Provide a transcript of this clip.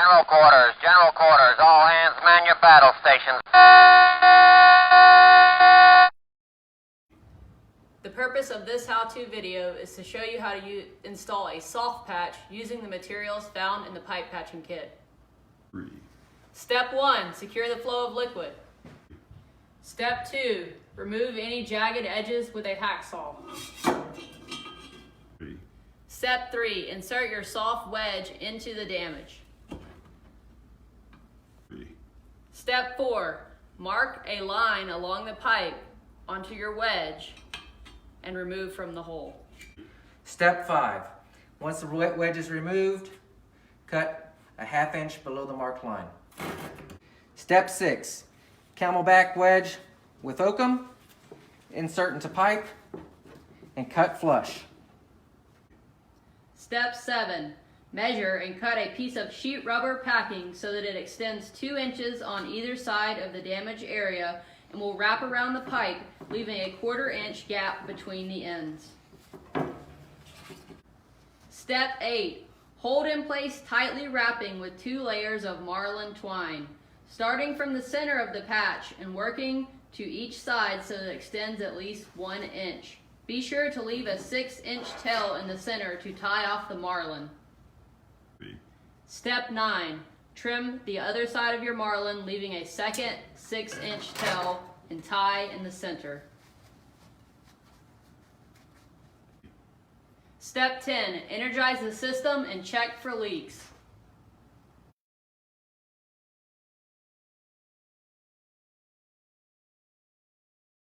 General quarters, all hands man your battle stations. The purpose of this how-to video is to show you how to install a soft patch using the materials found in the pipe patching kit. 3. Step 1, secure the flow of liquid. Step 2, remove any jagged edges with a hacksaw. 3. Step 3, insert your soft wedge into the damage. 3. Step 4, mark a line along the pipe onto your wedge and remove from the hole. Step 5, once the wedge is removed, cut a 1/2 inch below the marked line. Step 6, camelback wedge with oakum, insert into pipe, and cut flush. Step 7, measure and cut a piece of sheet rubber packing so that it extends 2 inches on either side of the damaged area and will wrap around the pipe, leaving a 1/4 inch gap between the ends. Step 8, hold in place tightly wrapping with 2 layers of marlin twine, starting from the center of the patch and working to each side so that it extends at least 1 inch. Be sure to leave a 6-inch tail in the center to tie off the marlin. 3. Step 9, trim the other side of your marlin, leaving a second 6-inch tail and tie in the center. Step 10, energize the system and check for leaks.